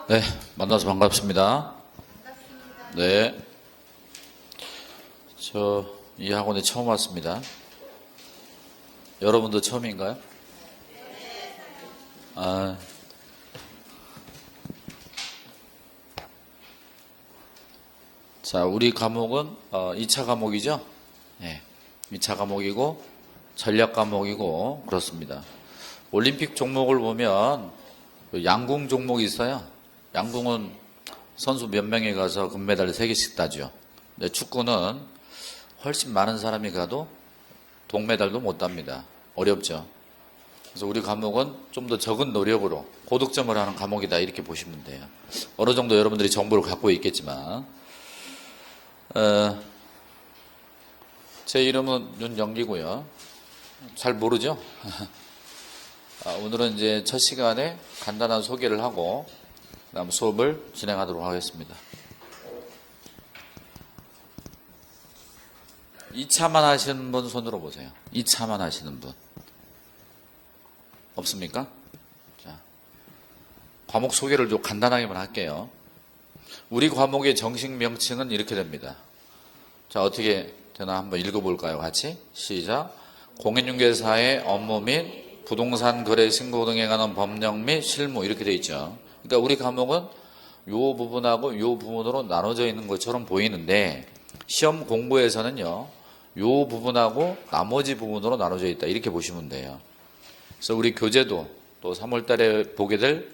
네, 만나서 반갑습니다. 네, 이 학원에 처음 왔습니다. 여러분도 처음인가요? 자, 우리 과목은 2차 과목이죠? 네, 2차 과목이고 전략 과목이고 그렇습니다. 올림픽 종목을 보면 양궁 종목이 있어요. 양궁은 선수 몇 명이 가서 금메달 3개씩 따죠. 근데 축구는 훨씬 많은 사람이 가도 동메달도 못 땁니다. 어렵죠. 그래서 우리 과목은 좀 더 적은 노력으로 고득점을 하는 과목이다 이렇게 보시면 돼요. 어느 정도 여러분들이 정보를 갖고 있겠지만 제 이름은 윤영기고요. 잘 모르죠? 오늘은 이제 첫 시간에 간단한 소개를 하고 그다음 수업을 진행하도록 하겠습니다. 2차만 하시는 분 손들어 보세요. 2차만 하시는 분 없습니까? 자, 과목 소개를 좀 간단하게만 할게요. 우리 과목의 정식 명칭은 이렇게 됩니다. 자, 어떻게 되나 한번 읽어볼까요? 같이 시작. 공인중개사의 업무 및 부동산 거래 신고 등에 관한 법령 및 실무 이렇게 돼 있죠. 그러니까 우리 과목은 요 부분하고 요 부분으로 나눠져 있는 것처럼 보이는데 시험 공부에서는요 요 부분하고 나머지 부분으로 나눠져 있다 이렇게 보시면 돼요. 그래서 우리 교재도 또 3월달에 보게 될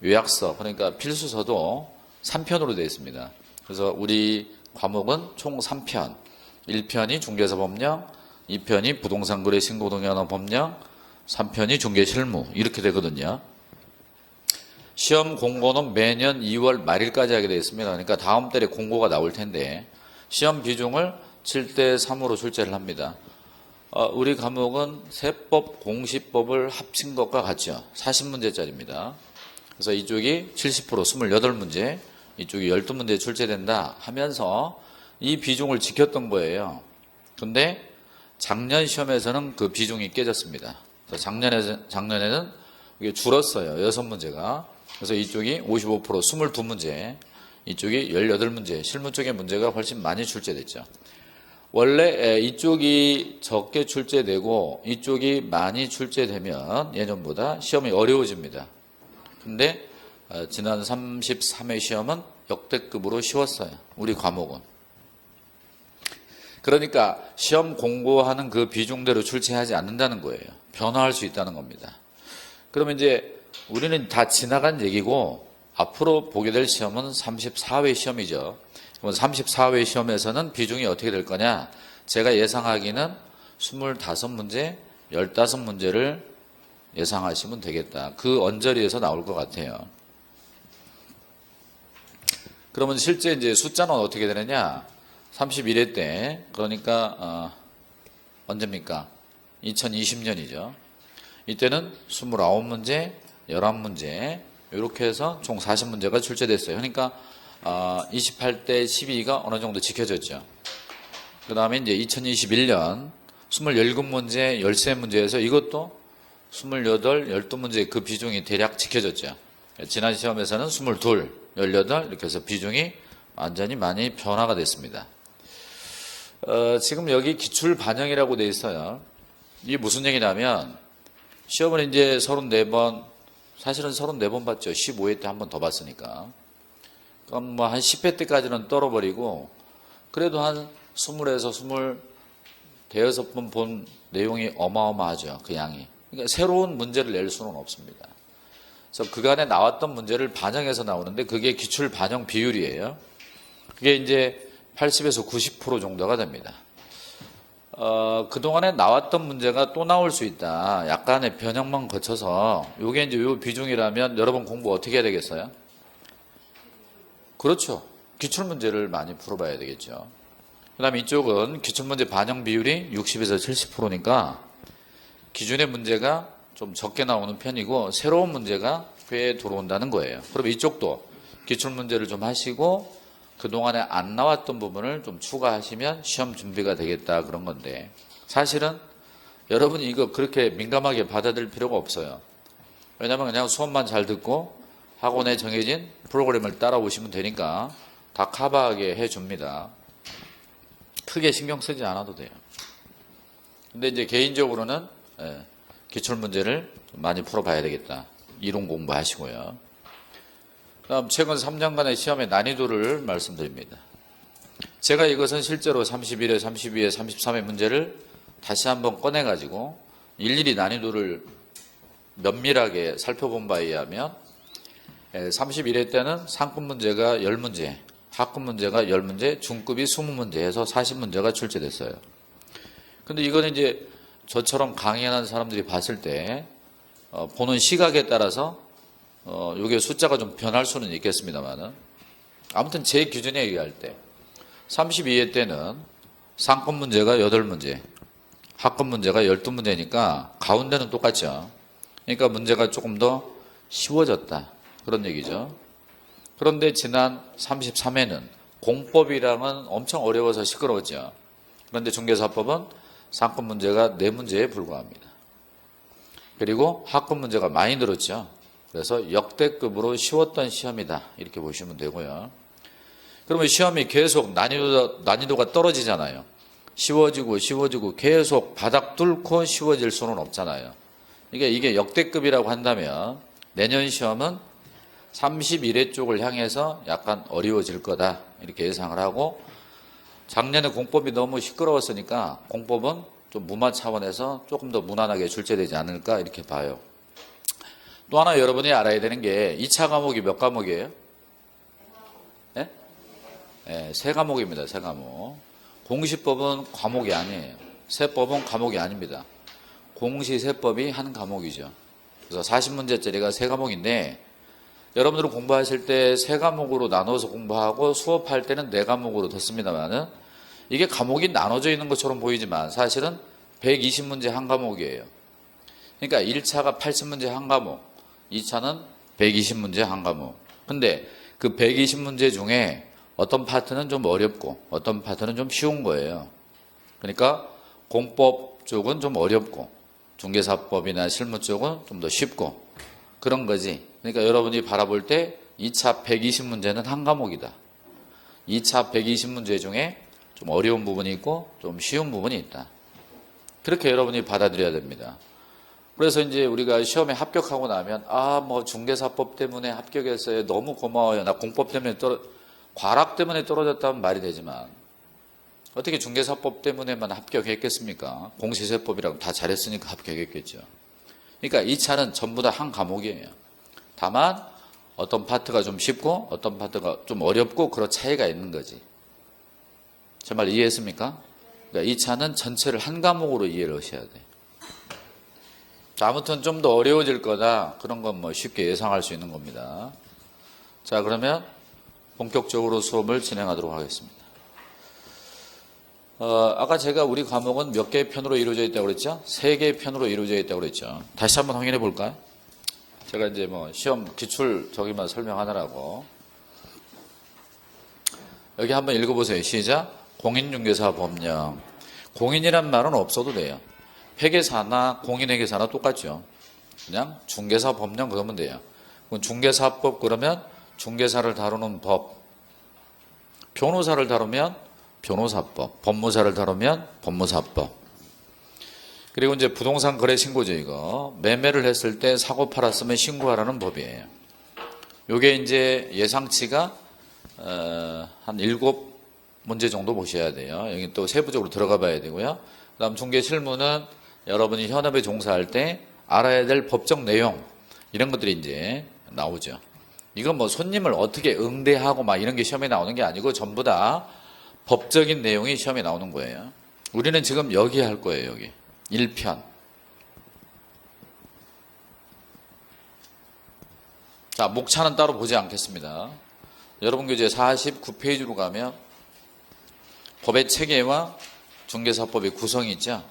요약서 그러니까 필수서도 3편으로 되어 있습니다. 그래서 우리 과목은 총 3편 1편이 중개사 법령 2편이 부동산 거래 신고 등에 관한 법령 3편이 중개 실무 이렇게 되거든요. 시험 공고는 매년 2월 말일까지 하게 되어 있습니다. 그러니까 다음 달에 공고가 나올 텐데 시험 비중을 7대3으로 출제를 합니다. 우리 과목은 세법, 공시법을 합친 것과 같죠. 40문제짜리입니다. 그래서 이쪽이 70% 28문제, 이쪽이 12문제 출제된다 하면서 이 비중을 지켰던 거예요. 근데 작년 시험에서는 그 비중이 깨졌습니다. 작년에는 이게 줄었어요. 6문제가. 그래서 이쪽이 55% 22문제, 이쪽이 18문제, 실무 쪽의 문제가 훨씬 많이 출제됐죠. 원래 이쪽이 적게 출제되고 이쪽이 많이 출제되면 예전보다 시험이 어려워집니다. 근데 지난 33회 시험은 역대급으로 쉬웠어요. 우리 과목은. 그러니까 시험 공고하는 그 비중대로 출제하지 않는다는 거예요. 변화할 수 있다는 겁니다. 그러면 이제 우리는 다 지나간 얘기고 앞으로 보게 될 시험은 34회 시험이죠. 그럼 34회 시험에서는 비중이 어떻게 될 거냐? 제가 예상하기는 25문제, 15문제를 예상하시면 되겠다. 그 언저리에서 나올 것 같아요. 그러면 실제 이제 숫자는 어떻게 되느냐? 31회 때, 그러니까, 언제입니까? 2020년이죠. 이때는 29문제, 11문제, 이렇게 해서 총 40문제가 출제됐어요. 그러니까, 28대 12가 어느 정도 지켜졌죠. 그 다음에 이제 2021년 27문제, 13문제에서 이것도 28, 12문제 그 비중이 대략 지켜졌죠. 지난 시험에서는 22, 18 이렇게 해서 비중이 완전히 많이 변화가 됐습니다. 지금 여기 기출 반영이라고 돼 있어요. 이게 무슨 얘기냐면 시험을 이제 34번, 사실은 34번 봤죠. 15회 때 한 번 더 봤으니까. 그럼 뭐 한 10회 때까지는 떨어버리고 그래도 한 20에서 20, 대여섯 번 본 내용이 어마어마하죠. 그 양이. 그러니까 새로운 문제를 낼 수는 없습니다. 그래서 그간에 나왔던 문제를 반영해서 나오는데 그게 기출 반영 비율이에요. 그게 이제 80에서 90% 정도가 됩니다. 그동안에 나왔던 문제가 또 나올 수 있다. 약간의 변형만 거쳐서 요게 이제 요 비중이라면 여러분 공부 어떻게 해야 되겠어요? 그렇죠. 기출문제를 많이 풀어봐야 되겠죠. 그 다음에 이쪽은 기출문제 반영 비율이 60에서 70%니까 기존의 문제가 좀 적게 나오는 편이고 새로운 문제가 꽤 들어온다는 거예요. 그럼 이쪽도 기출문제를 좀 하시고 그동안에 안 나왔던 부분을 좀 추가하시면 시험 준비가 되겠다 그런 건데 사실은 여러분이 이거 그렇게 민감하게 받아들일 필요가 없어요. 왜냐하면 그냥 수업만 잘 듣고 학원에 정해진 프로그램을 따라오시면 되니까 다 커버하게 해줍니다. 크게 신경 쓰지 않아도 돼요. 근데 이제 개인적으로는 기출문제를 좀 많이 풀어봐야 되겠다. 이론 공부하시고요. 다음 최근 3년간의 시험의 난이도를 말씀드립니다. 제가 이것은 실제로 31회, 32회, 33회 문제를 다시 한번 꺼내가지고 일일이 난이도를 면밀하게 살펴본 바에 의하면 31회 때는 상급 문제가 10문제, 하급 문제가 10문제, 중급이 20문제 해서 40문제가 출제됐어요. 근데 이거는 이제 저처럼 강연한 사람들이 봤을 때 보는 시각에 따라서 이게 숫자가 좀 변할 수는 있겠습니다만은 아무튼 제 기준에 의할 때 32회 때는 상급 문제가 8문제, 하급 문제가 12문제니까 가운데는 똑같죠. 그러니까 문제가 조금 더 쉬워졌다. 그런 얘기죠. 그런데 지난 33회는 공법이랑은 엄청 어려워서 시끄러웠죠. 그런데 중개사법은 상급 문제가 4문제에 불과합니다. 그리고 하급 문제가 많이 늘었죠. 그래서 역대급으로 쉬웠던 시험이다. 이렇게 보시면 되고요. 그러면 시험이 계속 난이도가 떨어지잖아요. 쉬워지고 계속 바닥 뚫고 쉬워질 수는 없잖아요. 이게 역대급이라고 한다면 내년 시험은 31회 쪽을 향해서 약간 어려워질 거다. 이렇게 예상을 하고 작년에 공법이 너무 시끄러웠으니까 공법은 좀 무마 차원에서 조금 더 무난하게 출제되지 않을까 이렇게 봐요. 또 하나 여러분이 알아야 되는 게 2차 과목이 몇 과목이에요? 네? 네, 3과목입니다. 3과목. 공시법은 과목이 아니에요. 세법은 과목이 아닙니다. 공시세법이 한 과목이죠. 그래서 40문제짜리가 3과목인데 여러분들은 공부하실 때 3과목으로 나눠서 공부하고 수업할 때는 4과목으로 듣습니다만은 이게 과목이 나눠져 있는 것처럼 보이지만 사실은 120문제 한 과목이에요. 그러니까 1차가 80문제 한 과목, 2차는 120문제 한 과목. 근데 그 120문제 중에 어떤 파트는 좀 어렵고 어떤 파트는 좀 쉬운 거예요. 그러니까 공법 쪽은 좀 어렵고 중개사법이나 실무 쪽은 좀 더 쉽고 그런 거지. 그러니까 여러분이 바라볼 때 2차 120문제는 한 과목이다. 2차 120문제 중에 좀 어려운 부분이 있고 좀 쉬운 부분이 있다. 그렇게 여러분이 받아들여야 됩니다. 그래서 이제 우리가 시험에 합격하고 나면 뭐 중개사법 때문에 합격했어요. 너무 고마워요. 나 공법 때문에 과락 때문에 떨어졌다면 말이 되지만 어떻게 중개사법 때문에만 합격했겠습니까? 공시세법이랑 다 잘했으니까 합격했겠죠. 그러니까 2차는 전부 다 한 과목이에요. 다만 어떤 파트가 좀 쉽고 어떤 파트가 좀 어렵고 그런 차이가 있는 거지. 제 말 이해했습니까? 그러니까 2차는 전체를 한 과목으로 이해를 하셔야 돼. 자, 아무튼 좀 더 어려워질 거다. 그런 건 뭐 쉽게 예상할 수 있는 겁니다. 자, 그러면 본격적으로 수업을 진행하도록 하겠습니다. 아까 제가 우리 과목은 몇 개의 편으로 이루어져 있다고 그랬죠? 3개의 편으로 이루어져 있다고 그랬죠. 다시 한번 확인해 볼까요? 제가 이제 뭐 시험 기출 저기만 설명하느라고. 여기 한번 읽어보세요. 시작. 공인중개사 법령. 공인이란 말은 없어도 돼요. 회계사나 공인회계사나 똑같죠. 그냥 중개사 법령 그러면 돼요. 중개사법 그러면 중개사를 다루는 법. 변호사를 다루면 변호사법. 법무사를 다루면 법무사법. 그리고 이제 부동산 거래 신고죠, 이거. 매매를 했을 때 사고 팔았으면 신고하라는 법이에요. 요게 이제 예상치가 한 7문제 정도 보셔야 돼요. 여기 또 세부적으로 들어가 봐야 되고요. 그다음 중개 실무는 여러분이 현업에 종사할 때 알아야 될 법적 내용 이런 것들이 이제 나오죠. 이건 뭐 손님을 어떻게 응대하고 막 이런 게 시험에 나오는 게 아니고 전부 다 법적인 내용이 시험에 나오는 거예요. 우리는 지금 여기 할 거예요. 여기 1편. 자, 목차는 따로 보지 않겠습니다. 여러분 교재 49페이지로 가면 법의 체계와 중개사법의 구성이 있죠.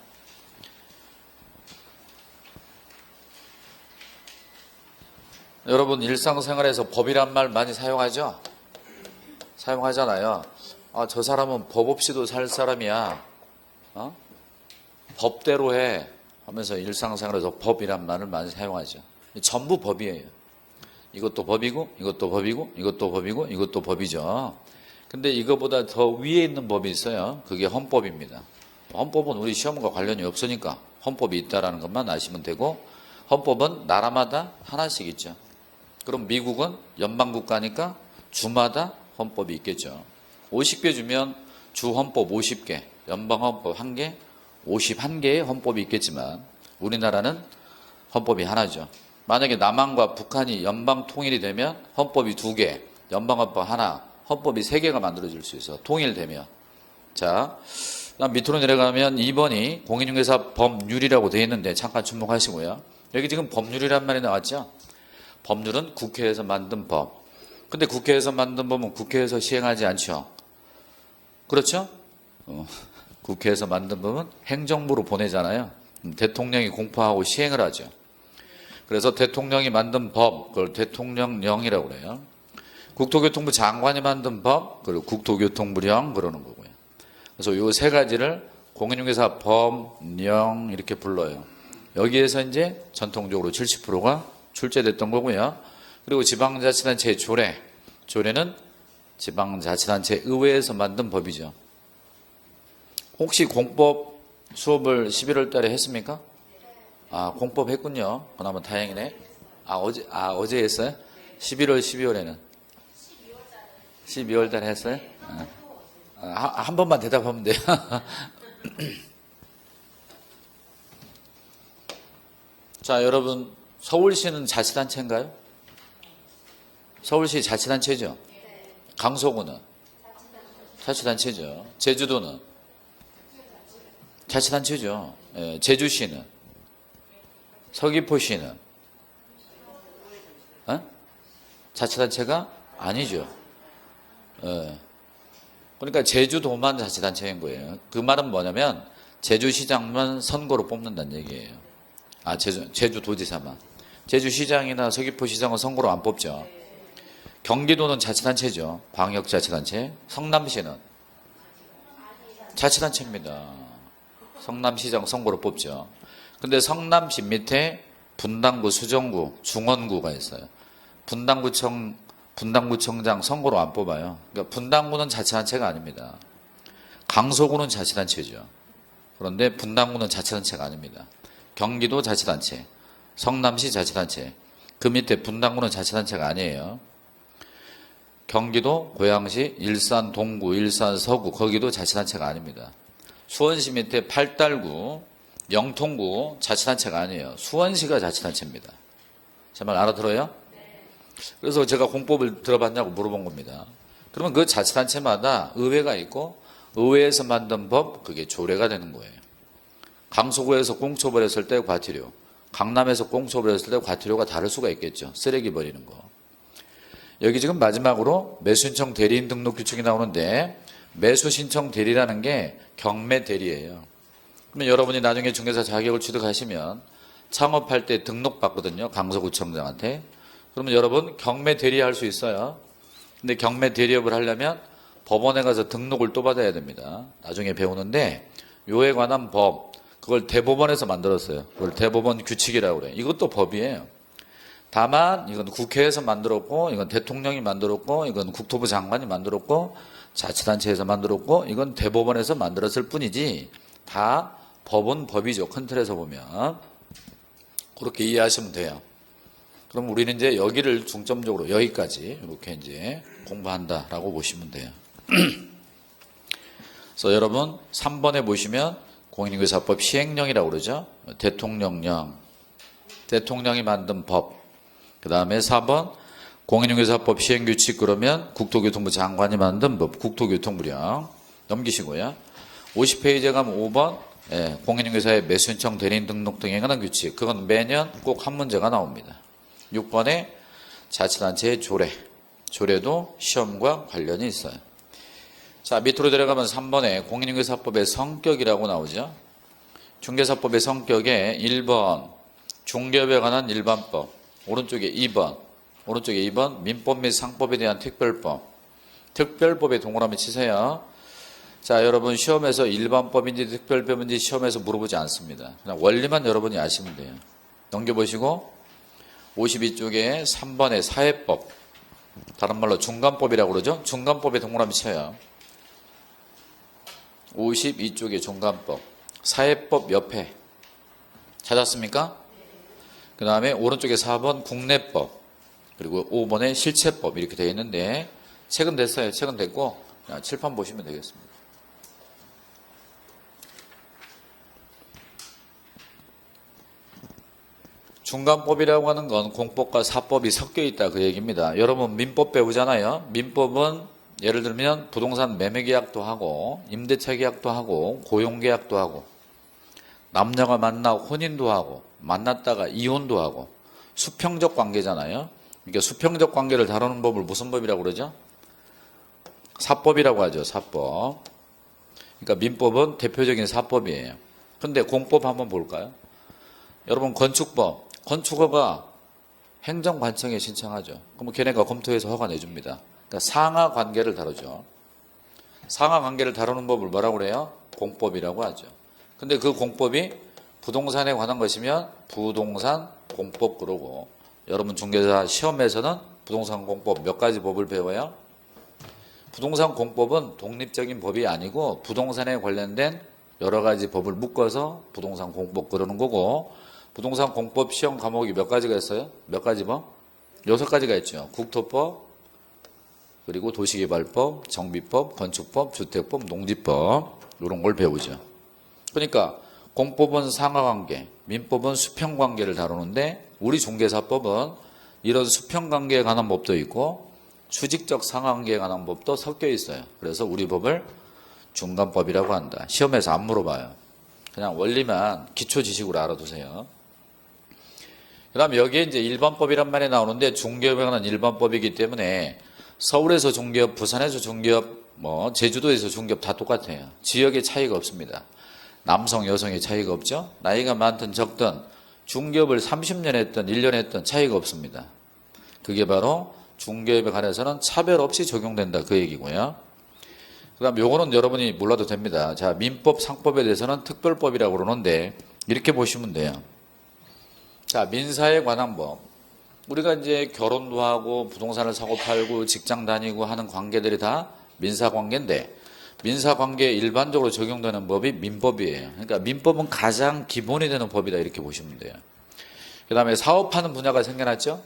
여러분 일상생활에서 법이란 말 많이 사용하죠? 사용하잖아요. 저 사람은 법 없이도 살 사람이야. 법대로 해 하면서 일상생활에서 법이란 말을 많이 사용하죠. 전부 법이에요. 이것도 법이고, 이것도 법이고, 이것도 법이고, 이것도 법이죠. 근데 이거보다 더 위에 있는 법이 있어요. 그게 헌법입니다. 헌법은 우리 시험과 관련이 없으니까 헌법이 있다라는 것만 아시면 되고, 헌법은 나라마다 하나씩 있죠. 그럼 미국은 연방국가니까 주마다 헌법이 있겠죠. 50개 주면 주 헌법 50개, 연방 헌법 1개, 51개의 헌법이 있겠지만 우리나라는 헌법이 하나죠. 만약에 남한과 북한이 연방 통일이 되면 헌법이 2개, 연방 헌법 하나, 헌법이 3개가 만들어질 수 있어. 통일되면. 자, 밑으로 내려가면 2번이 공인중개사 법률이라고 되어 있는데 잠깐 주목하시고요. 여기 지금 법률이란 말이 나왔죠. 법률은 국회에서 만든 법. 근데 국회에서 만든 법은 국회에서 시행하지 않죠. 그렇죠? 국회에서 만든 법은 행정부로 보내잖아요. 대통령이 공포하고 시행을 하죠. 그래서 대통령이 만든 법, 그걸 대통령령이라고 그래요. 국토교통부 장관이 만든 법, 그리고 국토교통부령 그러는 거고요. 그래서 이 세 가지를 공인중개사 법령 이렇게 불러요. 여기에서 이제 전통적으로 70%가 출제됐던 거고요. 그리고 지방자치단체의 조례는 지방자치단체 의회에서 만든 법이죠. 혹시 공법 수업을 11월 달에 했습니까? 아, 공법 했군요. 그나마 다행이네. 어제 했어요? 11월, 12월에는? 12월 달에 했어요? 한 번만 대답하면 돼요. 자, 여러분, 서울시는 자치단체인가요? 서울시 자치단체죠? 강서구는? 자치단체죠. 제주도는? 자치단체죠. 제주시는? 서귀포시는? 자치단체가 아니죠. 그러니까 제주도만 자치단체인 거예요. 그 말은 뭐냐면 제주시장만 선거로 뽑는다는 얘기예요. 제주도지사만. 제주시장이나 서귀포시장은 선거로 안 뽑죠. 경기도는 자치단체죠. 광역자치단체. 성남시는 자치단체입니다. 성남시장 선거로 뽑죠. 근데 성남시 밑에 분당구, 수정구, 중원구가 있어요. 분당구청장 선거로 안 뽑아요. 그러니까 분당구는 자치단체가 아닙니다. 강서구는 자치단체죠. 그런데 분당구는 자치단체가 아닙니다. 경기도 자치단체, 성남시 자치단체, 그 밑에 분당구는 자치단체가 아니에요. 경기도, 고양시, 일산 동구, 일산 서구, 거기도 자치단체가 아닙니다. 수원시 밑에 팔달구, 영통구 자치단체가 아니에요. 수원시가 자치단체입니다. 제 말 알아들어요? 그래서 제가 공법을 들어봤냐고 물어본 겁니다. 그러면 그 자치단체마다 의회가 있고 의회에서 만든 법, 그게 조례가 되는 거예요. 강서구에서 꽁초벌 했을 때 과태료, 강남에서 꽁초벌 했을 때 과태료가 다를 수가 있겠죠. 쓰레기 버리는 거. 여기 지금 마지막으로 매수신청 대리인 등록 규칙이 나오는데 매수신청 대리라는 게 경매 대리예요. 그러면 여러분이 나중에 중개사 자격을 취득하시면 창업할 때 등록받거든요. 강서구청장한테. 그러면 여러분 경매 대리할 수 있어요. 근데 경매 대리업을 하려면 법원에 가서 등록을 또 받아야 됩니다. 나중에 배우는데 요에 관한 법, 그걸 대법원에서 만들었어요. 그걸 대법원 규칙이라고 그래요. 이것도 법이에요. 다만 이건 국회에서 만들었고, 이건 대통령이 만들었고, 이건 국토부 장관이 만들었고, 자치단체에서 만들었고, 이건 대법원에서 만들었을 뿐이지 다 법은 법이죠. 큰 틀에서 보면. 그렇게 이해하시면 돼요. 그럼 우리는 이제 여기를 중점적으로 여기까지 이렇게 이제 공부한다라고 보시면 돼요. 그래서 여러분 3번에 보시면 공인중개사법 시행령이라고 그러죠. 대통령령, 대통령이 만든 법. 그 다음에 4번 공인중개사법 시행규칙 그러면 국토교통부 장관이 만든 법, 국토교통부령 넘기시고요. 50페이지에 가면 5번 공인중개사의 매수신청 대리인 등록 등에 관한 규칙. 그건 매년 꼭 한 문제가 나옵니다. 6번에 자치단체의 조례도 시험과 관련이 있어요. 자, 밑으로 내려가면 3번에 공인중개사법의 성격이라고 나오죠. 중개사법의 성격에 1번 중개업에 관한 일반법, 오른쪽에 2번 민법 및 상법에 대한 특별법에 동그라미 치세요. 자, 여러분 시험에서 일반법인지 특별법인지 시험에서 물어보지 않습니다. 그냥 원리만 여러분이 아시면 돼요. 넘겨보시고 52쪽에 3번의 사회법, 다른 말로 중간법이라고 그러죠. 중간법에 동그라미 쳐요. 52쪽에 중간법, 사회법 옆에 찾았습니까? 그 다음에 오른쪽에 4번 국내법, 그리고 5번에 실체법 이렇게 되어 있는데 책은 됐어요. 책은 됐고 칠판 보시면 되겠습니다. 중간법이라고 하는 건 공법과 사법이 섞여 있다 그 얘기입니다. 여러분 민법 배우잖아요. 민법은 예를 들면 부동산 매매계약도 하고 임대차 계약도 하고 고용계약도 하고 남녀가 만나 혼인도 하고 만났다가 이혼도 하고 수평적 관계잖아요. 그러니까 수평적 관계를 다루는 법을 무슨 법이라고 그러죠? 사법이라고 하죠. 사법. 그러니까 민법은 대표적인 사법이에요. 근데 공법 한번 볼까요? 여러분 건축법, 건축허가 행정관청에 신청하죠. 그럼 걔네가 검토해서 허가 내줍니다. 그러니까 상하 관계를 다루죠. 상하 관계를 다루는 법을 뭐라고 그래요? 공법이라고 하죠. 근데 그 공법이 부동산에 관한 것이면 부동산 공법 그러고, 여러분 중개사 시험에서는 부동산 공법 몇 가지 법을 배워요? 부동산 공법은 독립적인 법이 아니고 부동산에 관련된 여러 가지 법을 묶어서 부동산 공법 그러는 거고, 부동산 공법 시험 과목이 몇 가지가 있어요? 몇 가지 법? 6가지가 있죠. 국토법, 그리고 도시개발법, 정비법, 건축법, 주택법, 농지법 이런 걸 배우죠. 그러니까 공법은 상하관계, 민법은 수평관계를 다루는데 우리 중개사법은 이런 수평관계에 관한 법도 있고 수직적 상하관계에 관한 법도 섞여 있어요. 그래서 우리 법을 중간법이라고 한다. 시험에서 안 물어봐요. 그냥 원리만 기초 지식으로 알아두세요. 그 다음에 여기에 이제 일반법이란 말이 나오는데 중개업에 관한 일반법이기 때문에 서울에서 중개업, 부산에서 중개업, 제주도에서 중개업 다 똑같아요. 지역의 차이가 없습니다. 남성, 여성의 차이가 없죠. 나이가 많든 적든 중개업을 30년 했든 1년 했든 차이가 없습니다. 그게 바로 중개업에 관해서는 차별 없이 적용된다 그 얘기고요. 그 다음 요거는 여러분이 몰라도 됩니다. 자, 민법, 상법에 대해서는 특별법이라고 그러는데 이렇게 보시면 돼요. 자, 민사에 관한 법. 우리가 이제 결혼도 하고 부동산을 사고 팔고 직장 다니고 하는 관계들이 다 민사관계인데 민사관계에 일반적으로 적용되는 법이 민법이에요. 그러니까 민법은 가장 기본이 되는 법이다 이렇게 보시면 돼요. 그 다음에 사업하는 분야가 생겨났죠.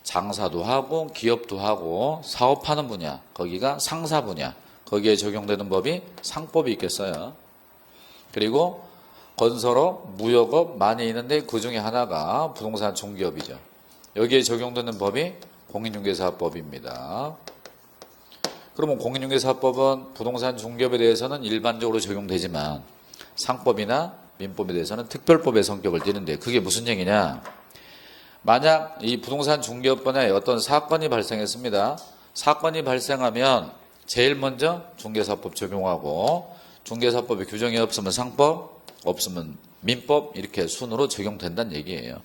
장사도 하고 기업도 하고 사업하는 분야, 거기가 상사 분야, 거기에 적용되는 법이 상법이 있겠어요. 그리고 건설업, 무역업 많이 있는데 그 중에 하나가 부동산 중개업이죠. 여기에 적용되는 법이 공인중개사법입니다. 그러면 공인중개사법은 부동산 중개업에 대해서는 일반적으로 적용되지만 상법이나 민법에 대해서는 특별법의 성격을 띠는데 그게 무슨 얘기냐? 만약 이 부동산 중개업 분야에 어떤 사건이 발생했습니다. 사건이 발생하면 제일 먼저 중개사법 적용하고 중개사법에 규정이 없으면 상법, 없으면 민법 이렇게 순으로 적용된다는 얘기예요.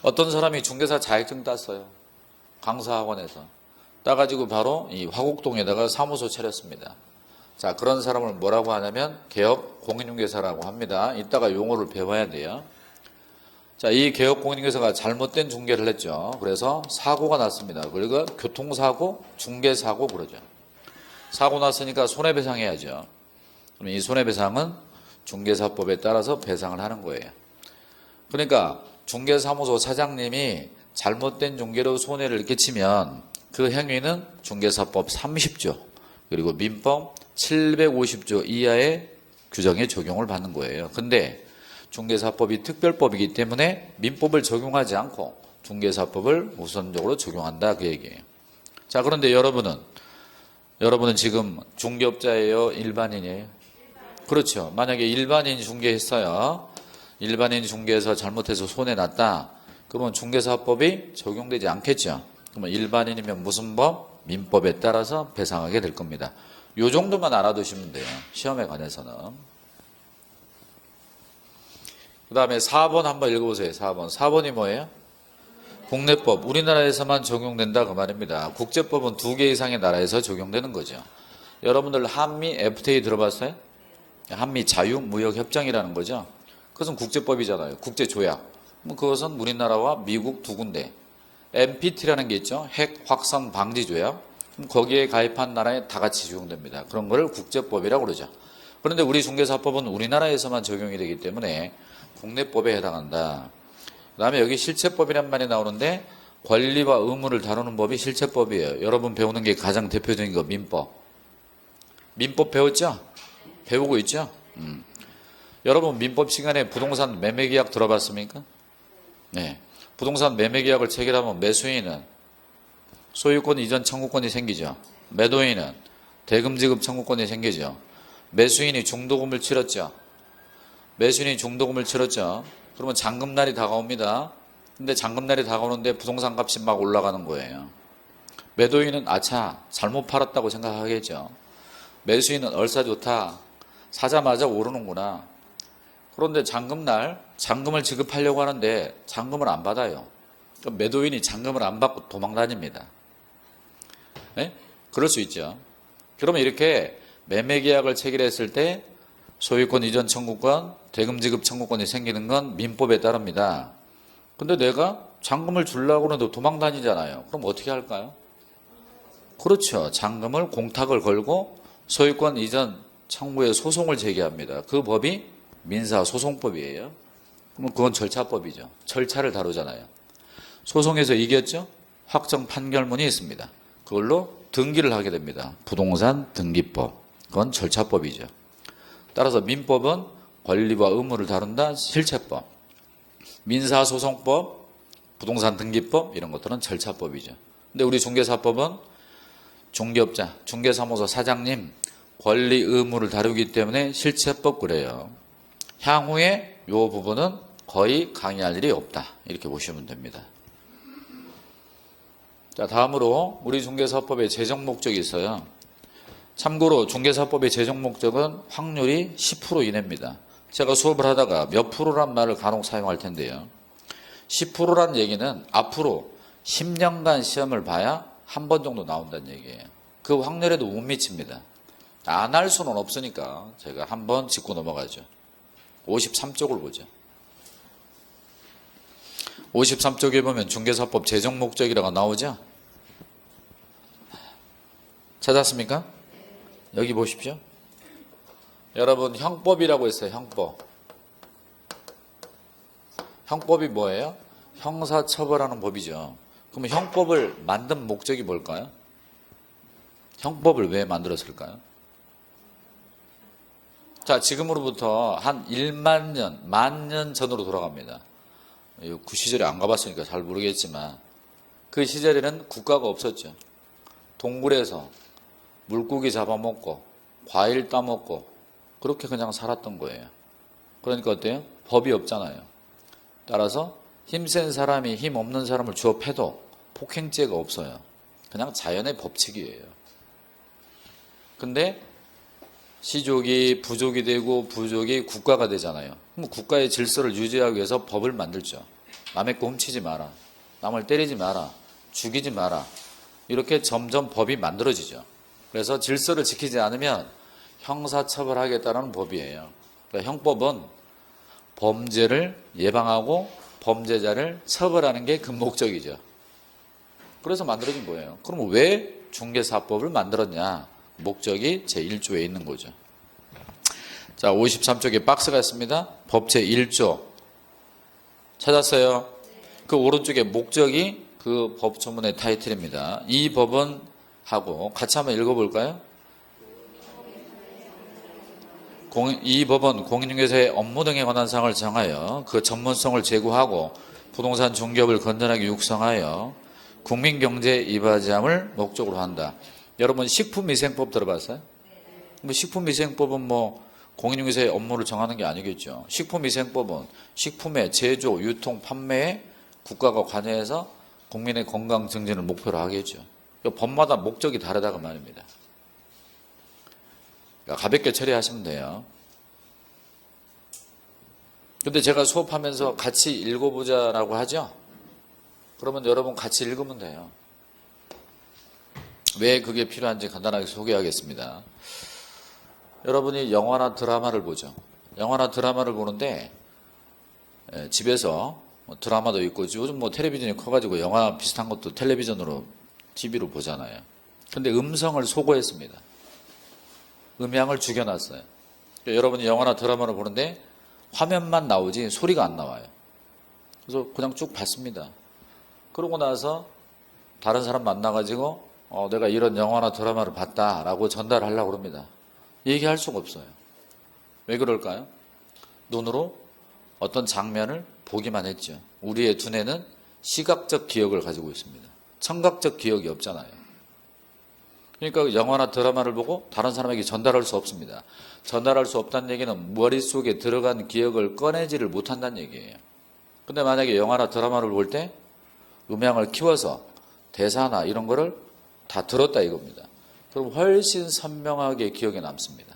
어떤 사람이 중개사 자격증 땄어요. 강사학원에서. 따가지고 바로 이 화곡동에다가 사무소 차렸습니다. 자, 그런 사람을 뭐라고 하냐면 개업 공인중개사라고 합니다. 이따가 용어를 배워야 돼요. 자, 이 개업 공인중개사가 잘못된 중개를 했죠. 그래서 사고가 났습니다. 그리고 교통사고, 중개사고 그러죠. 사고 났으니까 손해배상해야죠. 그럼 이 손해배상은 중개사법에 따라서 배상을 하는 거예요. 그러니까 중개사무소 사장님이 잘못된 중개로 손해를 끼치면 그 행위는 중개사법 30조 그리고 민법 750조 이하의 규정에 적용을 받는 거예요. 근데 중개사법이 특별법이기 때문에 민법을 적용하지 않고 중개사법을 우선적으로 적용한다 그 얘기예요. 자, 그런데 여러분은 지금 중개업자예요? 일반인이에요? 그렇죠. 만약에 일반인 중개했어요. 일반인 중개에서 잘못해서 손해 났다. 그러면 중개사법이 적용되지 않겠죠. 그러면 일반인이면 무슨 법? 민법에 따라서 배상하게 될 겁니다. 요 정도만 알아두시면 돼요. 시험에 관해서는. 그 다음에 4번 한번 읽어보세요. 4번. 4번이 뭐예요? 국내법. 우리나라에서만 적용된다 그 말입니다. 국제법은 2개 이상의 나라에서 적용되는 거죠. 여러분들 한미 FTA 들어봤어요? 한미 자유무역협정이라는 거죠. 그것은 국제법이잖아요. 국제조약. 그것은 우리나라와 미국 두 군데 NPT라는 게 있죠. 핵 확산 방지 조약. 거기에 가입한 나라에 다 같이 적용됩니다. 그런 걸 국제법이라고 그러죠. 그런데 우리 중개사법은 우리나라에서만 적용이 되기 때문에 국내법에 해당한다. 그 다음에 여기 실체법이란 말이 나오는데 권리와 의무를 다루는 법이 실체법이에요. 여러분 배우는 게 가장 대표적인 거 민법. 민법 배웠죠? 배우고 있죠? 여러분 민법 시간에 부동산 매매계약 들어봤습니까? 네. 부동산 매매계약을 체결하면 매수인은 소유권 이전 청구권이 생기죠. 매도인은 대금 지급 청구권이 생기죠. 매수인이 중도금을 치렀죠. 매수인이 중도금을 치렀죠. 그러면 잔금날이 다가옵니다. 근데 잔금날이 다가오는데 부동산 값이 막 올라가는 거예요. 매도인은 아차 잘못 팔았다고 생각하겠죠. 매수인은 얼싸 좋다. 사자마자 오르는구나. 그런데 잔금날 잔금을 지급하려고 하는데 잔금을 안 받아요. 그럼 매도인이 잔금을 안 받고 도망 다닙니다. 네? 그럴 수 있죠. 그러면 이렇게 매매계약을 체결했을 때 소유권 이전 청구권, 대금 지급 청구권이 생기는 건 민법에 따릅니다. 근데 내가 잔금을 주려고 하는데 도망 다니잖아요. 그럼 어떻게 할까요? 그렇죠. 잔금을 공탁을 걸고 소유권 이전 청구에 소송을 제기합니다. 그 법이 민사소송법이에요. 그러면 그건 절차법이죠. 절차를 다루잖아요. 소송에서 이겼죠? 확정 판결문이 있습니다. 그걸로 등기를 하게 됩니다. 부동산 등기법. 그건 절차법이죠. 따라서 민법은 권리와 의무를 다룬다. 실체법. 민사소송법, 부동산 등기법 이런 것들은 절차법이죠. 근데 우리 중개사법은 중개업자, 중개사무소 사장님 권리 의무를 다루기 때문에 실체법 그래요. 향후에 이 부분은 거의 강의할 일이 없다. 이렇게 보시면 됩니다. 자, 다음으로 우리 중개사법의 재정 목적이 있어요. 참고로 중개사법의 재정 목적은 확률이 10% 이내입니다. 제가 수업을 하다가 몇 프로란 말을 간혹 사용할 텐데요. 10%란 얘기는 앞으로 10년간 시험을 봐야 한 번 정도 나온다는 얘기예요. 그 확률에도 못 미칩니다. 안 할 수는 없으니까 제가 한번 짚고 넘어가죠. 53쪽을 보죠. 53쪽에 보면 중개사법 재정 목적이라고 나오죠? 찾았습니까? 여기 보십시오. 여러분 형법이라고 했어요. 형법. 형법이 뭐예요? 형사처벌하는 법이죠. 그럼 형법을 만든 목적이 뭘까요? 형법을 왜 만들었을까요? 자, 지금으로부터 한 1만 년, 10,000년 전으로 돌아갑니다. 그 시절에 안 가봤으니까 잘 모르겠지만 그 시절에는 국가가 없었죠. 동굴에서 물고기 잡아먹고 과일 따먹고 그렇게 그냥 살았던 거예요. 그러니까 어때요? 법이 없잖아요. 따라서 힘센 사람이 힘 없는 사람을 주워 패도 폭행죄가 없어요. 그냥 자연의 법칙이에요. 근데 시족이 부족이 되고 부족이 국가가 되잖아요. 그럼 국가의 질서를 유지하기 위해서 법을 만들죠. 남의 거 훔치지 마라. 남을 때리지 마라. 죽이지 마라. 이렇게 점점 법이 만들어지죠. 그래서 질서를 지키지 않으면 형사처벌하겠다는 법이에요. 그러니까 형법은 범죄를 예방하고 범죄자를 처벌하는 게 근목적이죠. 그래서 만들어진 거예요. 그럼 왜 중개사법을 만들었냐? 목적이 제1조에 있는 거죠. 자, 53쪽에 박스가 있습니다. 법 제1조. 찾았어요? 그 오른쪽에 목적이 그 법조문의 타이틀입니다. 이 법은 하고 같이 한번 읽어볼까요? 이 법은 공인중개사의 업무 등에 관한 사항을 정하여 그 전문성을 제고하고 부동산 중개업을 건전하게 육성하여 국민경제에 이바지함을 목적으로 한다. 여러분 식품위생법 들어봤어요? 식품위생법은 공인중개사의 업무를 정하는 게 아니겠죠. 식품위생법은 식품의 제조, 유통, 판매에 국가가 관여해서 국민의 건강 증진을 목표로 하겠죠. 법마다 목적이 다르다고 말입니다. 그러니까 가볍게 처리하시면 돼요. 근데 제가 수업하면서 같이 읽어보자라고 하죠? 그러면 여러분 같이 읽으면 돼요. 왜 그게 필요한지 간단하게 소개하겠습니다. 여러분이 영화나 드라마를 보죠. 영화나 드라마를 보는데 집에서 드라마도 있고 요즘 뭐 텔레비전이 커가지고 영화 비슷한 것도 텔레비전으로 TV로 보잖아요. 근데 음성을 소거했습니다. 음향을 죽여놨어요. 그러니까 여러분이 영화나 드라마를 보는데 화면만 나오지 소리가 안 나와요. 그래서 그냥 쭉 봤습니다. 그러고 나서 다른 사람 만나가지고 내가 이런 영화나 드라마를 봤다라고 전달하려고 합니다. 얘기할 수가 없어요. 왜 그럴까요? 눈으로 어떤 장면을 보기만 했죠. 우리의 두뇌는 시각적 기억을 가지고 있습니다. 청각적 기억이 없잖아요. 그러니까 영화나 드라마를 보고 다른 사람에게 전달할 수 없습니다. 전달할 수 없다는 얘기는 머릿속에 들어간 기억을 꺼내지를 못한다는 얘기예요. 근데 만약에 영화나 드라마를 볼 때 음향을 키워서 대사나 이런 거를 다 들었다 이겁니다. 그럼 훨씬 선명하게 기억에 남습니다.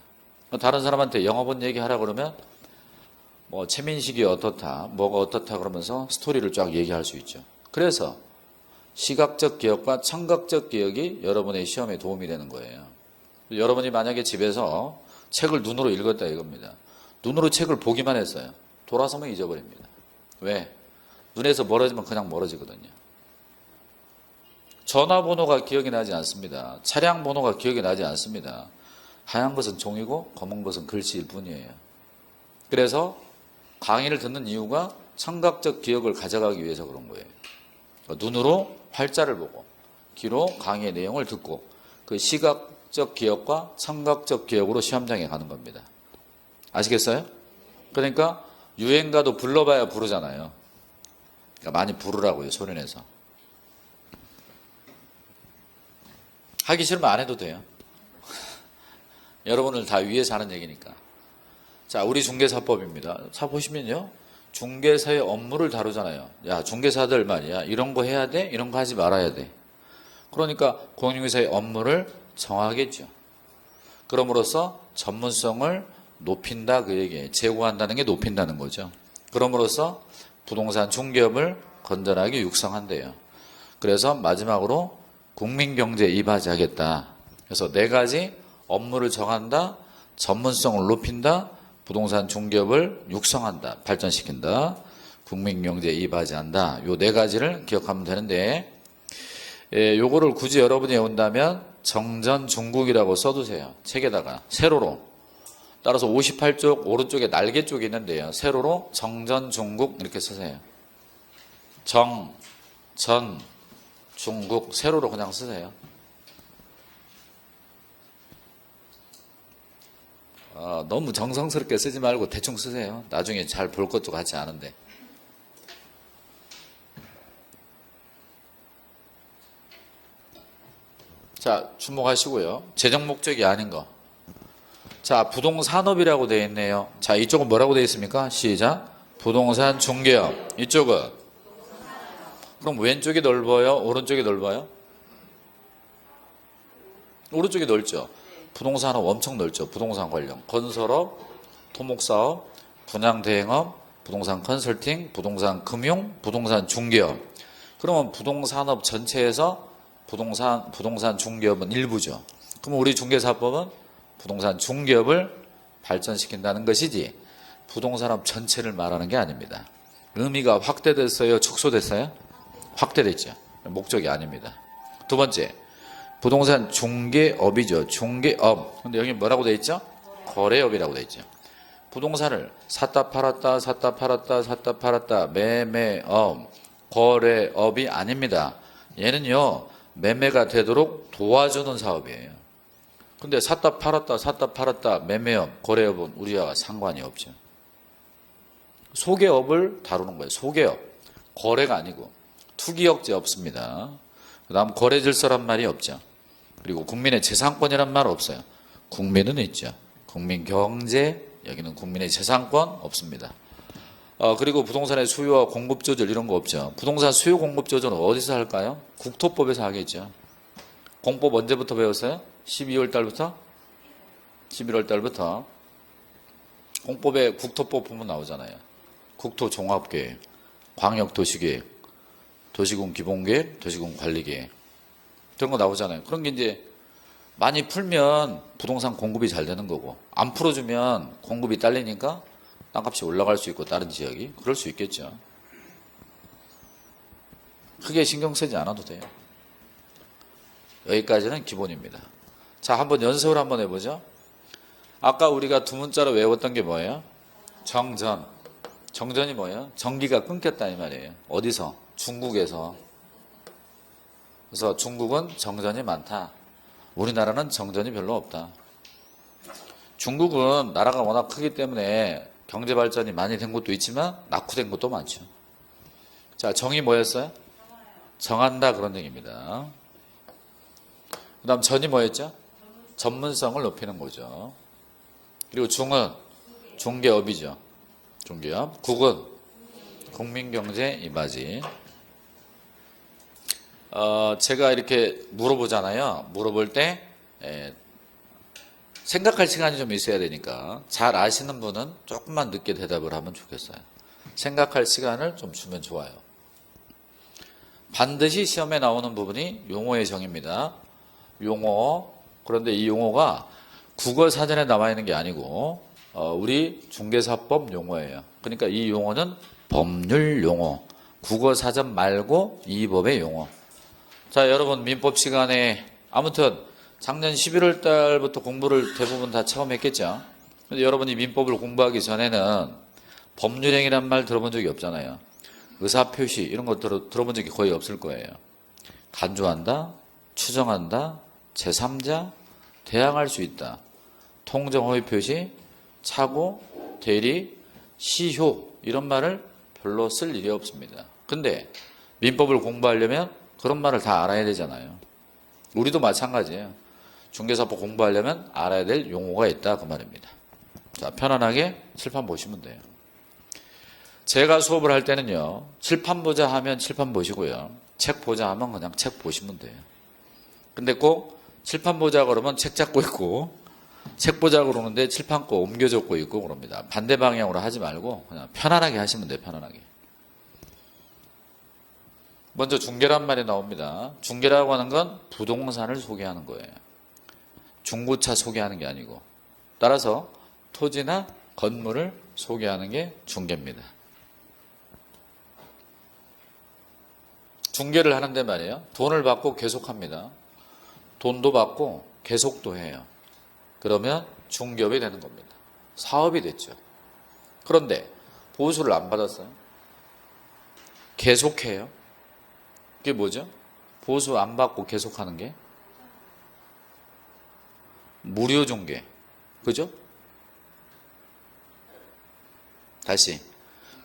다른 사람한테 영화 본 얘기 하라 그러면 뭐 최민식이 어떻다, 뭐가 어떻다 그러면서 스토리를 쫙 얘기할 수 있죠. 그래서 시각적 기억과 청각적 기억이 여러분의 시험에 도움이 되는 거예요. 여러분이 만약에 집에서 책을 눈으로 읽었다 이겁니다. 눈으로 책을 보기만 했어요. 돌아서면 잊어버립니다. 왜? 눈에서 멀어지면 그냥 멀어지거든요. 전화번호가 기억이 나지 않습니다. 차량 번호가 기억이 나지 않습니다. 하얀 것은 종이고 검은 것은 글씨일 뿐이에요. 그래서 강의를 듣는 이유가 청각적 기억을 가져가기 위해서 그런 거예요. 눈으로 활자를 보고 귀로 강의의 내용을 듣고 그 시각적 기억과 청각적 기억으로 시험장에 가는 겁니다. 아시겠어요? 그러니까 유행가도 불러봐야 부르잖아요. 그러니까 많이 부르라고요. 소리 내서. 하기 싫으면 안 해도 돼요. 여러분을 다 위해서 하는 얘기니까. 자, 우리 중개사법입니다. 자, 보시면요. 중개사의 업무를 다루잖아요. 야, 중개사들 말이야. 이런 거 해야 돼? 이런 거 하지 말아야 돼. 그러니까 공인중개사의 업무를 정하겠죠. 그럼으로써 전문성을 높인다 그 얘기예요. 제고한다는 게 높인다는 거죠. 그럼으로써 부동산 중개업을 건전하게 육성한대요. 그래서 마지막으로 국민경제에 이바지하겠다. 그래서 4가지 업무를 정한다, 전문성을 높인다, 부동산 중개업을 육성한다, 발전시킨다, 국민경제에 이바지한다. 요 4가지를 기억하면 되는데 요거를 굳이 여러분이 외운다면 정전중국이라고 써두세요. 책에다가 세로로. 따라서 58쪽 오른쪽에 날개 쪽이 있는데요. 세로로 정전중국 이렇게 쓰세요. 정, 전, 중국 세로로 그냥 쓰세요. 너무 정성스럽게 쓰지 말고 대충 쓰세요. 나중에 잘 볼 것도 같지 않은데. 자, 주목하시고요. 재정 목적이 아닌 거. 자, 부동산업이라고 되어 있네요. 자, 이쪽은 뭐라고 되어 있습니까? 시작. 부동산 중개업. 이쪽은? 그럼 왼쪽이 넓어요? 오른쪽이 넓어요? 오른쪽이 넓죠. 부동산업 엄청 넓죠. 부동산 관련. 건설업, 토목사업, 분양대행업, 부동산 컨설팅, 부동산 금융, 부동산 중개업. 그러면 부동산업 전체에서 부동산 중개업은 일부죠. 그럼 우리 중개사법은 부동산 중개업을 발전시킨다는 것이지 부동산업 전체를 말하는 게 아닙니다. 의미가 확대됐어요? 축소됐어요? 확대됐죠. 목적이 아닙니다. 두 번째, 부동산 중개업이죠. 중개업. 근데 여기 뭐라고 되어 있죠? 거래업이라고 되어 있죠. 부동산을 샀다 팔았다 샀다 팔았다 샀다 팔았다 매매업, 거래업이 아닙니다. 얘는요 매매가 되도록 도와주는 사업이에요. 근데 샀다 팔았다 매매업, 거래업은 우리와 상관이 없죠. 소개업을 다루는 거예요. 소개업. 거래가 아니고. 투기역제 없습니다. 그 다음 거래 질서란 말이 없죠. 그리고 국민의 재산권이란 말 없어요. 국민은 있죠. 국민 경제, 여기는 국민의 재산권 없습니다. 그리고 부동산의 수요와 공급 조절 이런 거 없죠. 부동산 수요 공급 조절은 어디서 할까요? 국토법에서 하겠죠. 공법 언제부터 배웠어요? 12월 달부터? 11월 달부터. 공법에 국토법 보면 나오잖아요. 국토종합계획, 광역도시계획, 도시군 기본계획, 도시군 관리계획. 그런 거 나오잖아요. 그런 게 이제 많이 풀면 부동산 공급이 잘 되는 거고, 안 풀어주면 공급이 딸리니까 땅값이 올라갈 수 있고, 다른 지역이. 그럴 수 있겠죠. 크게 신경 쓰지 않아도 돼요. 여기까지는 기본입니다. 자, 한번 연습을 한번 해보죠. 아까 우리가 두 문자로 외웠던 게 뭐예요? 정전. 정전이 뭐예요? 전기가 끊겼다 이 말이에요. 어디서? 중국에서. 그래서 중국은 정전이 많다. 우리나라는 정전이 별로 없다. 중국은 나라가 워낙 크기 때문에 경제 발전이 많이 된 곳도 있지만 낙후된 곳도 많죠. 자, 정이 뭐였어요? 정한다 그런 얘기입니다. 그 다음 전이 뭐였죠? 전문성을 높이는 거죠. 그리고 중은 중개업이죠. 중개업. 국은 국민경제 이바지. 제가 이렇게 물어보잖아요. 물어볼 때 생각할 시간이 좀 있어야 되니까 잘 아시는 분은 조금만 늦게 대답을 하면 좋겠어요. 생각할 시간을 좀 주면 좋아요. 반드시 시험에 나오는 부분이 용어의 정의입니다. 용어. 그런데 이 용어가 국어 사전에 나와 있는 게 아니고 우리 중개사법 용어예요. 그러니까 이 용어는 법률 용어. 국어 사전 말고 이 법의 용어. 자, 여러분 민법 시간에 아무튼 작년 11월 달부터 공부를 대부분 다 처음 했겠죠. 근데 여러분이 민법을 공부하기 전에는 법률행위란 말 들어본 적이 없잖아요. 의사표시 이런 거 들어본 적이 거의 없을 거예요. 간주한다, 추정한다, 제3자, 대항할 수 있다. 통정허위 표시, 차고, 대리, 시효 이런 말을 별로 쓸 일이 없습니다. 근데 민법을 공부하려면 그런 말을 다 알아야 되잖아요. 우리도 마찬가지예요. 중개사법 공부하려면 알아야 될 용어가 있다 그 말입니다. 자, 편안하게 칠판 보시면 돼요. 제가 수업을 할 때는요. 칠판 보자 하면 칠판 보시고요. 책 보자 하면 그냥 책 보시면 돼요. 근데 꼭 칠판 보자 그러면 책 잡고 있고 책 보자 그러는데 칠판 거 옮겨 적고 있고 그럽니다. 반대 방향으로 하지 말고 그냥 편안하게 하시면 돼요. 편안하게. 먼저 중개란 말이 나옵니다. 중개라고 하는 건 부동산을 소개하는 거예요. 중고차 소개하는 게 아니고. 따라서 토지나 건물을 소개하는 게 중개입니다. 중개를 하는데 말이에요. 돈을 받고 계속합니다. 돈도 받고 계속도 해요. 그러면 중개업이 되는 겁니다. 사업이 됐죠. 그런데 보수를 안 받았어요. 계속해요. 그게 뭐죠? 보수 안 받고 계속하는 게 무료 중개. 그죠? 다시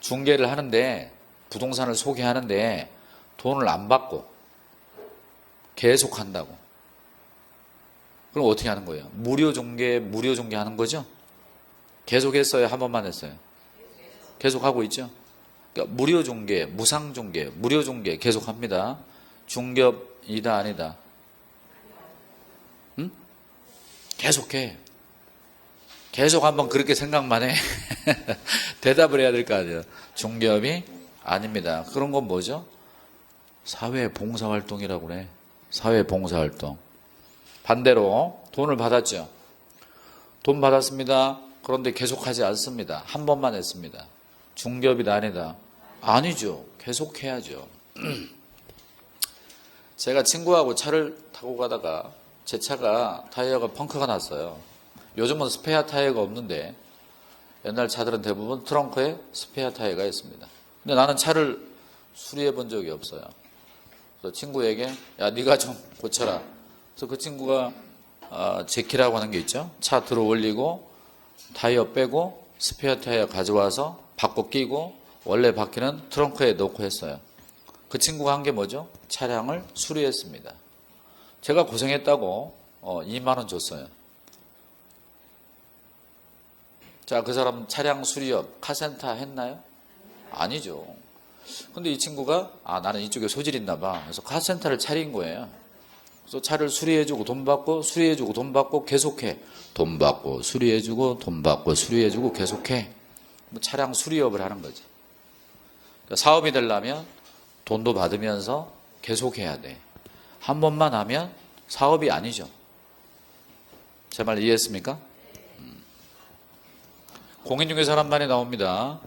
중개를 하는데 부동산을 소개하는데 돈을 안 받고 계속 한다고. 그럼 어떻게 하는 거예요? 무료 중개 하는 거죠? 계속 했어요? 한 번만 했어요? 계속 하고 있죠? 그러니까 무료 중개, 무상 중개, 무료 중개 계속 합니다. 중개업이다 아니다? 응? 계속해. 계속 한번 그렇게 생각만 해. 대답을 해야 될 거 아니에요. 중개업이 아닙니다. 그런 건 뭐죠? 사회 봉사활동이라고 그래. 사회 봉사활동. 반대로 돈을 받았죠. 돈 받았습니다. 그런데 계속하지 않습니다. 한 번만 했습니다. 중개업이다 아니다? 아니죠. 계속해야죠. 제가 친구하고 차를 타고 가다가 제 차가 타이어가 펑크가 났어요. 요즘은 스페어 타이어가 없는데 옛날 차들은 대부분 트렁크에 스페어 타이어가 있습니다. 근데 나는 차를 수리해 본 적이 없어요. 그래서 친구에게 야 네가 좀 고쳐라. 그래서 그 친구가 제키라고 하는 게 있죠. 차 들어 올리고 타이어 빼고 스페어 타이어 가져와서 바꿔 끼고 원래 바퀴는 트렁크에 넣고 했어요. 그 친구가 한 게 뭐죠? 차량을 수리했습니다. 제가 고생했다고 2만 원 줬어요. 자, 그 사람 차량 수리업 카센터 했나요? 아니죠. 근데 이 친구가 나는 이쪽에 소질 있나 봐. 그래서 카센터를 차린 거예요. 그래서 차를 수리해주고 돈 받고 수리해주고 돈 받고 계속해. 돈 받고 수리해주고 돈 받고 수리해주고 계속해. 차량 수리업을 하는 거지. 그러니까 사업이 되려면 돈도 받으면서 계속해야 돼. 한 번만 하면 사업이 아니죠. 제 말 이해했습니까? 공인중개사란 말이 나옵니다.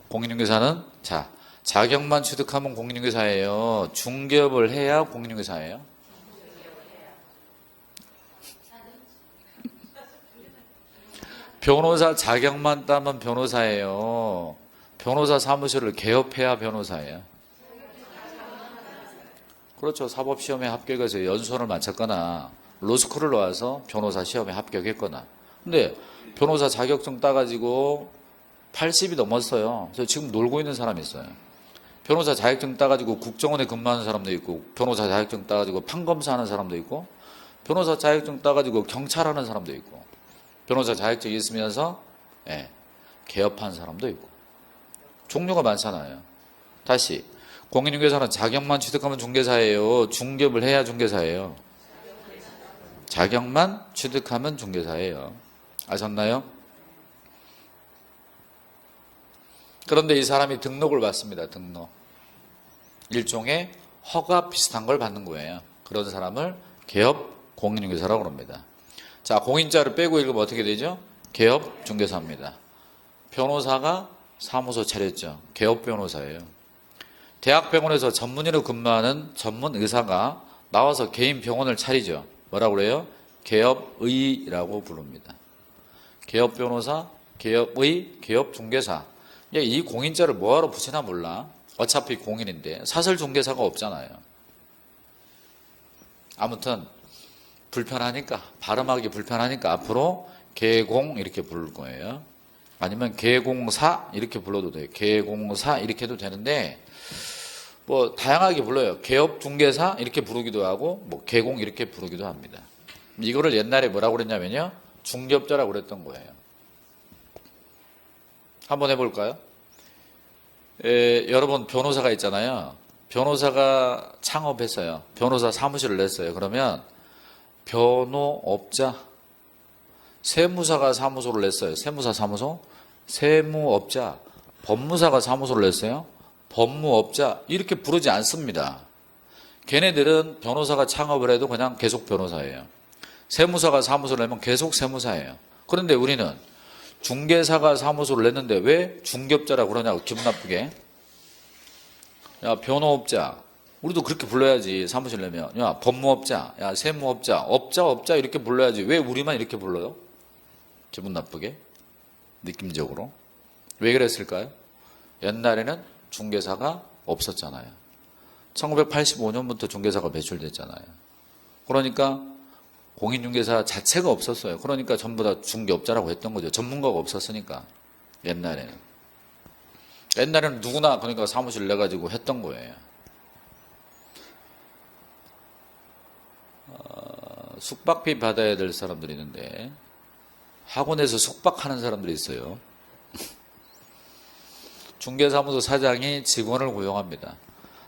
공인중개사는 자 자격만 취득하면 공인중개사예요? 중개업을 해야 공인중개사예요? 변호사 자격만 따면 변호사예요? 변호사 사무실을 개업해야 변호사예요? 그렇죠. 사법시험에 합격해서 연수원을 마쳤거나 로스쿨을 나와서 변호사 시험에 합격했거나. 근데 변호사 자격증 따가지고 80이 넘었어요. 그래서 지금 놀고 있는 사람이 있어요. 변호사 자격증 따가지고 국정원에 근무하는 사람도 있고, 변호사 자격증 따가지고 판검사하는 사람도 있고, 변호사 자격증 따가지고 경찰하는 사람도 있고, 변호사 자격증이 있으면서 개업한 사람도 있고, 종류가 많잖아요. 다시 공인중개사는 자격만 취득하면 중개사예요? 중개업을 해야 중개사예요? 자격만 취득하면 중개사예요. 아셨나요? 그런데 이 사람이 등록을 받습니다. 등록. 일종의 허가 비슷한 걸 받는 거예요. 그런 사람을 개업 공인중개사라고 합니다. 자, 공인자를 빼고 읽으면 어떻게 되죠? 개업 중개사입니다. 변호사가 사무소 차렸죠. 개업 변호사예요. 대학병원에서 전문의로 근무하는 전문 의사가 나와서 개인 병원을 차리죠. 뭐라고 그래요? 개업의라고 부릅니다. 개업 변호사, 개업의, 개업 중개사. 이 공인자를 뭐하러 붙이나 몰라. 어차피 공인인데 사설 중개사가 없잖아요. 아무튼 불편하니까, 발음하기 불편하니까 앞으로 개공 이렇게 부를 거예요. 아니면 개공사 이렇게 불러도 돼요. 개공사 이렇게 해도 되는데 뭐 다양하게 불러요. 개업 중개사 이렇게 부르기도 하고 뭐 개공 이렇게 부르기도 합니다. 이거를 옛날에 뭐라고 그랬냐면요, 중개업자라고 그랬던 거예요. 한번 해볼까요? 여러분 변호사가 있잖아요. 변호사가 창업했어요. 변호사 사무실을 냈어요. 그러면 변호업자, 세무사가 사무소를 냈어요. 세무사 사무소, 세무업자, 법무사가 사무소를 냈어요. 법무업자 이렇게 부르지 않습니다. 걔네들은 변호사가 창업을 해도 그냥 계속 변호사예요. 세무사가 사무소를 내면 계속 세무사예요. 그런데 우리는 중개사가 사무소를 냈는데 왜 중개업자라고 그러냐고, 기분 나쁘게. 야, 변호업자. 우리도 그렇게 불러야지, 사무실 내면. 야, 법무업자. 야, 세무업자. 업자 이렇게 불러야지. 왜 우리만 이렇게 불러요? 기분 나쁘게. 느낌적으로. 왜 그랬을까요? 옛날에는 중개사가 없었잖아요. 1985년부터 중개사가 배출됐잖아요. 그러니까 공인중개사 자체가 없었어요. 그러니까 전부 다 중개업자라고 했던 거죠. 전문가가 없었으니까. 옛날에는 누구나 그러니까 사무실 내가지고 했던 거예요. 숙박비 받아야 될 사람들이 있는데 학원에서 숙박하는 사람들이 있어요. 중개사무소 사장이 직원을 고용합니다.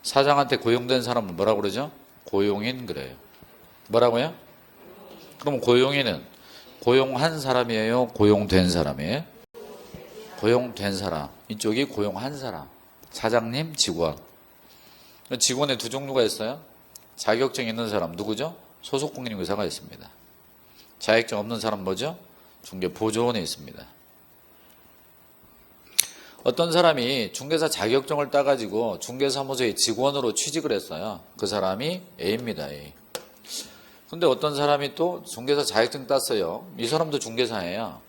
사장한테 고용된 사람은 뭐라고 그러죠? 고용인 그래요. 뭐라고요? 그럼 고용인은 고용한 사람이에요? 고용된 사람이에요? 고용된 사람. 이쪽이 고용한 사람. 사장님, 직원. 직원에 두 종류가 있어요. 자격증 있는 사람 누구죠? 소속공인중개사가 있습니다. 자격증 없는 사람 뭐죠? 중개보조원에 있습니다. 어떤 사람이 중개사 자격증을 따가지고 중개사무소의 직원으로 취직을 했어요. 그 사람이 A입니다. A. 근데 어떤 사람이 또 중개사 자격증 땄어요. 이 사람도 중개사예요.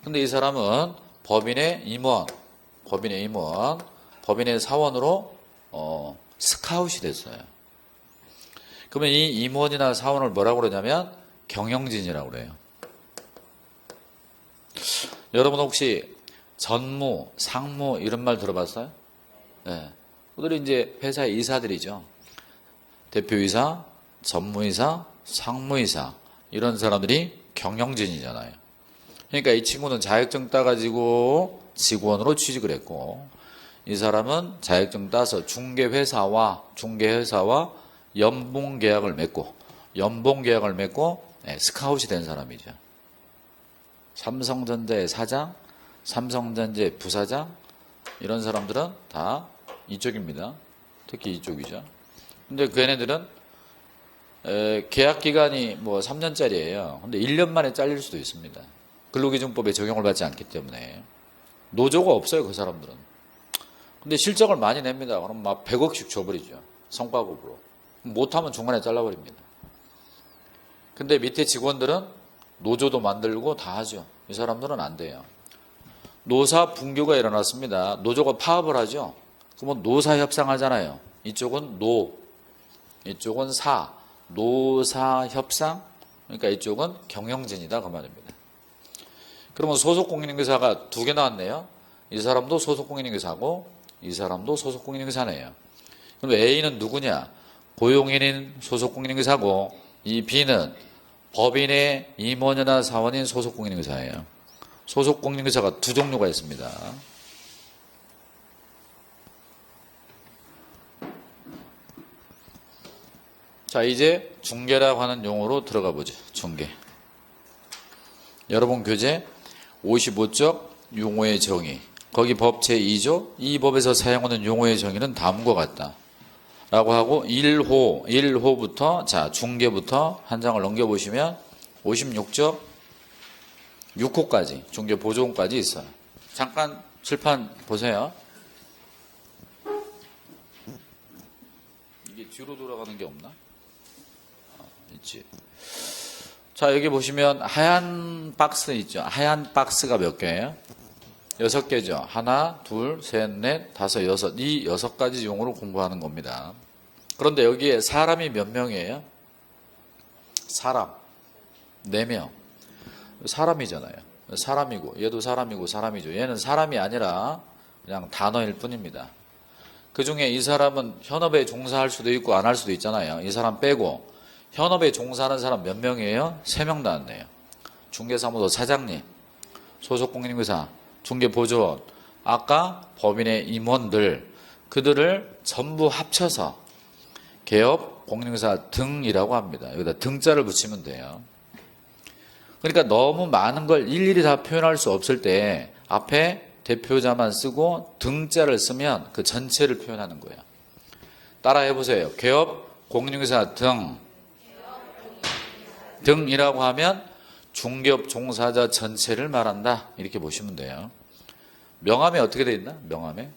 근데 이 사람은 법인의 임원, 법인의 사원으로 스카웃이 됐어요. 그러면 이 임원이나 사원을 뭐라고 그러냐면 경영진이라고 그래요. 여러분 혹시 전무, 상무 이런 말 들어봤어요? 네. 그들이 이제 회사의 이사들이죠. 대표이사, 전무이사, 상무이사 이런 사람들이 경영진이잖아요. 그러니까 이 친구는 자격증 따가지고 직원으로 취직을 했고, 이 사람은 자격증 따서 중개회사와 연봉계약을 맺고 스카웃이 된 사람이죠. 삼성전자의 사장, 삼성전자의 부사장 이런 사람들은 다 이쪽입니다. 특히 이쪽이죠. 근데 그 얘네들은 계약 기간이 뭐 3년짜리예요. 근데 1년 만에 잘릴 수도 있습니다. 근로기준법에 적용을 받지 않기 때문에. 노조가 없어요, 그 사람들은. 근데 실적을 많이 냅니다. 그럼 막 100억씩 줘버리죠. 성과급으로. 못하면 중간에 잘라버립니다. 근데 밑에 직원들은 노조도 만들고 다 하죠. 이 사람들은 안 돼요. 노사 분규가 일어났습니다. 노조가 파업을 하죠. 그러면 노사 협상하잖아요. 이쪽은 노, 이쪽은 사, 노사 협상. 그러니까 이쪽은 경영진이다 그 말입니다. 그러면 소속공인인계사가 두 개 나왔네요. 이 사람도 소속공인인계사고 이 사람도 소속공인인계사네요. 그럼 A는 누구냐? 고용인인 소속공인인계사고 이 B는 법인의 임원이나 사원인 소속공인인계사예요. 소속공인인계사가 두 종류가 있습니다. 자, 이제 중개라고 하는 용어로 들어가 보죠. 중개. 여러분 교재 55쪽 용어의 정의. 거기 법 제2조 이 법에서 사용하는 용어의 정의는 다음과 같다. 라고 하고 1호부터 자 중개부터 한 장을 넘겨보시면 56쪽 6호까지 중개 보조원까지 있어요. 잠깐 칠판 보세요. 이게 뒤로 돌아가는 게 없나? 있지. 자, 여기 보시면 하얀 박스 있죠. 하얀 박스가 몇 개예요? 6개죠. 하나, 둘, 셋, 넷, 다섯, 여섯. 이 6가지 용어로 공부하는 겁니다. 그런데 여기에 사람이 몇 명이에요? 사람 4명. 사람이잖아요. 사람이고 얘도 사람이고 사람이죠. 얘는 사람이 아니라 그냥 단어일 뿐입니다. 그중에 이 사람은 현업에 종사할 수도 있고 안 할 수도 있잖아요. 이 사람 빼고 현업에 종사하는 사람 몇 명이에요? 3명 나왔네요. 중개사무소 사장님, 소속공인인계사, 중개보조원, 아까 법인의 임원들, 그들을 전부 합쳐서 개업, 공인인계사 등이라고 합니다. 여기다 등자를 붙이면 돼요. 그러니까 너무 많은 걸 일일이 다 표현할 수 없을 때 앞에 대표자만 쓰고 등자를 쓰면 그 전체를 표현하는 거예요. 따라 해보세요. 개업, 공인인계사 등이라고 하면 중개업 종사자 전체를 말한다. 이렇게 보시면 돼요. 명함에 어떻게 돼 있나? 명함에.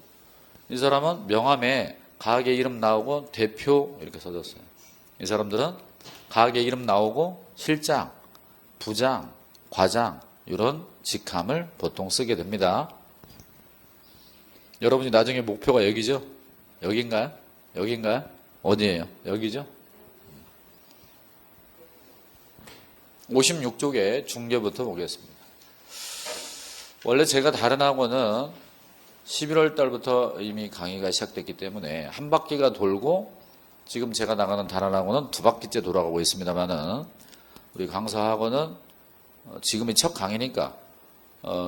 이 사람은 명함에 가게 이름 나오고 대표 이렇게 써졌어요. 이 사람들은 가게 이름 나오고 실장, 부장, 과장 이런 직함을 보통 쓰게 됩니다. 여러분이 나중에 목표가 여기죠? 여긴가요? 여긴가요? 어디예요? 여기죠? 56쪽에 중개부터 보겠습니다. 원래 제가 다른 학원은 11월 달부터 이미 강의가 시작됐기 때문에 한 바퀴가 돌고 지금 제가 나가는 다른 학원은 2바퀴째 돌아가고 있습니다만은 우리 강사 학원은 지금이 첫 강의니까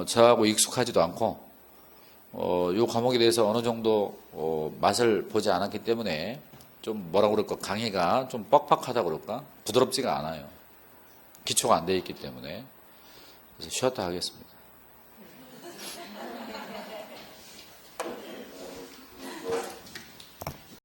저하고 익숙하지도 않고 이 과목에 대해서 어느 정도 맛을 보지 않았기 때문에 좀 뭐라고 그럴까 강의가 좀 뻑뻑하다 그럴까 부드럽지가 않아요. 기초가 안 돼 있기 때문에 그래서 쉬었다 하겠습니다.